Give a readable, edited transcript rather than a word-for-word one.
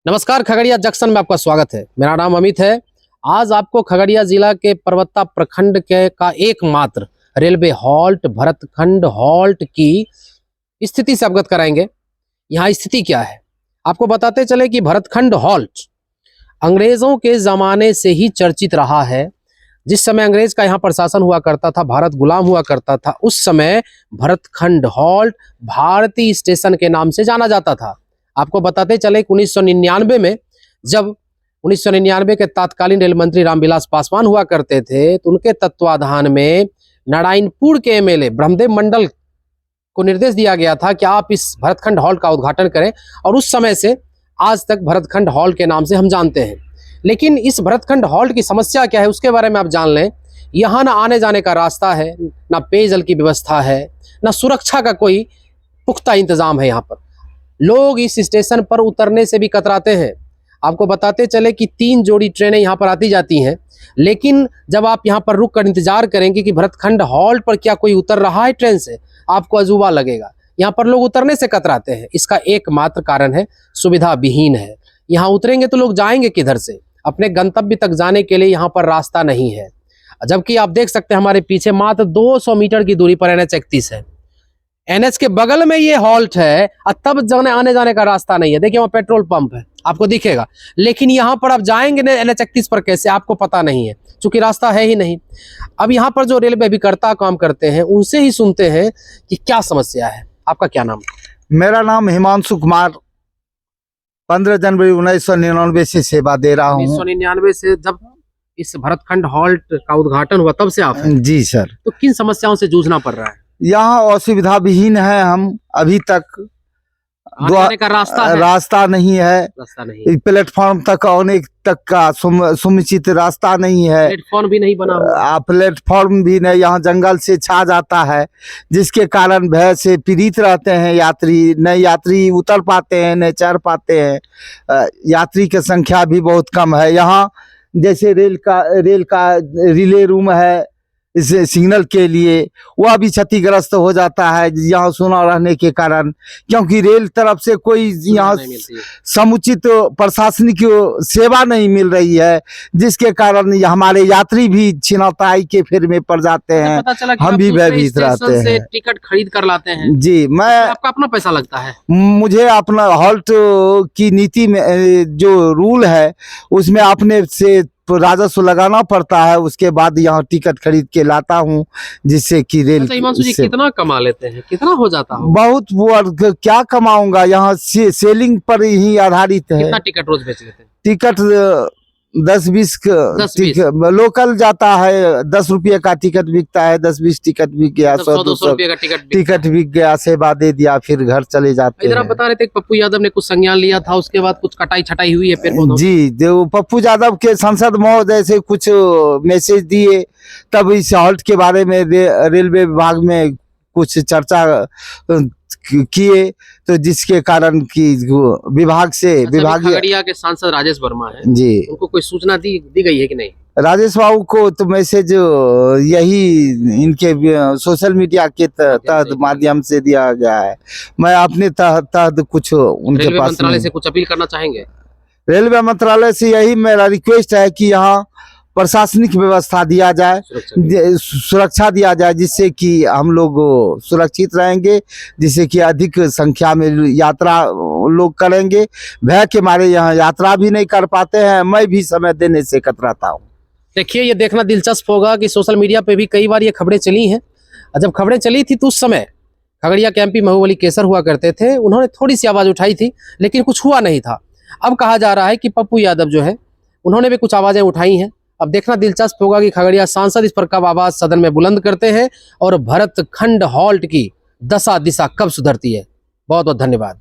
नमस्कार, खगड़िया जंक्शन में आपका स्वागत है। मेरा नाम अमित है। आज आपको खगड़िया जिला के परबत्ता प्रखंड के का एकमात्र रेलवे हॉल्ट भरतखंड हॉल्ट की स्थिति से अवगत कराएंगे। यहाँ स्थिति क्या है आपको बताते चले कि भरतखंड हॉल्ट अंग्रेजों के ज़माने से ही चर्चित रहा है। जिस समय अंग्रेज का यहाँ प्रशासन हुआ करता था, भारत गुलाम हुआ करता था, उस समय भरतखंड हॉल्ट भारतीय स्टेशन के नाम से जाना जाता था। आपको बताते चले कि 1999 में जब 1999 के तत्कालीन रेल मंत्री रामविलास पासवान हुआ करते थे, तो उनके तत्वाधान में नारायणपुर के एमएलए ब्रह्मदेव मंडल को निर्देश दिया गया था कि आप इस भरतखंड हॉल का उद्घाटन करें, और उस समय से आज तक भरतखंड हॉल के नाम से हम जानते हैं। लेकिन इस भरतखंड हॉल की समस्या क्या है उसके बारे में आप जान लें। यहाँ ना आने जाने का रास्ता है, ना पेयजल की व्यवस्था है, ना सुरक्षा का कोई पुख्ता इंतजाम है। यहाँ पर लोग इस स्टेशन पर उतरने से भी कतराते हैं। आपको बताते चले कि 3 जोड़ी ट्रेनें यहाँ पर आती जाती हैं, लेकिन जब आप यहाँ पर रुक कर इंतजार करेंगे कि भरतखंड हॉल्ट पर क्या कोई उतर रहा है ट्रेन से, आपको अजूबा लगेगा। यहाँ पर लोग उतरने से कतराते हैं। इसका एकमात्र कारण है सुविधा विहीन है। यहाँ उतरेंगे तो लोग जाएंगे किधर से? अपने गंतव्य तक जाने के लिए यहाँ पर रास्ता नहीं है। जबकि आप देख सकते हैं हमारे पीछे मात्र 200 मीटर की दूरी पर NH 31 है। NH के बगल में ये हॉल्ट है, और तब जाने आने जाने का रास्ता नहीं है। देखिए वहाँ पेट्रोल पंप है, आपको दिखेगा, लेकिन यहाँ पर आप जाएंगे ना NH 31 पर कैसे, आपको पता नहीं है, क्योंकि रास्ता है ही नहीं। अब यहाँ पर जो रेलवे अभिकर्ता काम करते हैं उनसे ही सुनते हैं कि क्या समस्या है। आपका क्या नाम? मेरा नाम हिमांशु कुमार, 15 जनवरी 1999 से सेवा दे रहा हूँ। 1999 से जब इस भरतखंड हॉल्ट का उद्घाटन हुआ तब से आप हैं? जी सर। तो किन समस्याओं से जूझना पड़ रहा है? यहाँ असुविधा विहीन है। हम अभी तक आने का रास्ता नहीं है। रास्ता नहीं, प्लेटफॉर्म तक आने तक का समुचित रास्ता नहीं है। प्लेटफॉर्म भी नहीं बना हुआ। प्लेटफॉर्म भी नहीं, यहाँ जंगल से छा जाता है, जिसके कारण भय से पीड़ित रहते हैं यात्री। न यात्री उतर पाते हैं, न चढ़ पाते हैं। यात्री की संख्या भी बहुत कम है। यहाँ जैसे रेल का रिले रूम है इस सिग्नल के लिए, वह भी क्षतिग्रस्त हो जाता है यहाँ सुना रहने के कारण, क्योंकि रेल तरफ से कोई यहाँ समुचित प्रशासनिक सेवा नहीं मिल रही है, जिसके कारण हमारे यात्री भी छिनताई के फेर में पड़ जाते हैं। हम भी भयभीत रहते हैं। टिकट खरीद कर लाते हैं जी। मैं आपका अपना पैसा लगता है? मुझे अपना हॉल्ट की नीति में जो रूल है उसमें अपने से राजस्व लगाना पड़ता है, उसके बाद यहाँ टिकट खरीद के लाता हूँ, जिससे कि रेल। अच्छा हिमांशु जी, कितना कमा लेते हैं? कितना हो जाता है? बहुत। वो क्या कमाऊंगा, यहाँ सेलिंग पर ही आधारित है। कितना टिकट रोज बेच लेते हैं? टिकट 10-20 लोकल जाता है। 10 रुपये का टिकट बिकता है, 10-20 टिकट बिक गया, 100-200 रुपये का टिकट बिक गया, सेवा दे दिया, फिर घर चले जाते हैं। आप बता रहे थे पप्पू यादव ने कुछ संज्ञान लिया था, उसके बाद कुछ कटाई छटाई हुई है पेड़ पौधों? जी, जो पप्पू यादव के सांसद महोदय से कुछ मैसेज दिए, तब इस हॉल्ट के बारे में रेलवे विभाग में कुछ चर्चा किए, तो जिसके कारण की विभाग से खगड़िया के सांसद राजेश वर्मा है जी, उनको कोई सूचना दी गई है कि नहीं? राजेश बाबू को तो मैसेज यही इनके सोशल मीडिया के तहत माध्यम से दिया गया है। मैं अपने तहत कुछ उनके रेलवे पास मंत्रालय से कुछ अपील करना चाहेंगे? रेलवे मंत्रालय से यही मेरा रिक्वेस्ट है कि यहाँ प्रशासनिक व्यवस्था दिया जाए, सुरक्षा दिया जाए, जिससे कि हम लोग सुरक्षित रहेंगे, जिससे कि अधिक संख्या में यात्रा लोग करेंगे। भय के मारे यहाँ यात्रा भी नहीं कर पाते हैं। मैं भी समय देने से कतराता हूँ। देखिए, ये देखना दिलचस्प होगा कि सोशल मीडिया पे भी कई बार ये खबरें चली हैं। जब खबरें चली थी तो उस समय खगड़िया के MP महबूब अली कैसर हुआ करते थे, उन्होंने थोड़ी सी आवाज़ उठाई थी, लेकिन कुछ हुआ नहीं था। अब कहा जा रहा है कि पप्पू यादव जो है उन्होंने भी कुछ आवाज़ें उठाई हैं। अब देखना दिलचस्प होगा कि खगड़िया सांसद इस पर कब आवाज़ सदन में बुलंद करते हैं और भरतखंड हॉल्ट की दशा दिशा कब सुधरती है। बहुत बहुत धन्यवाद।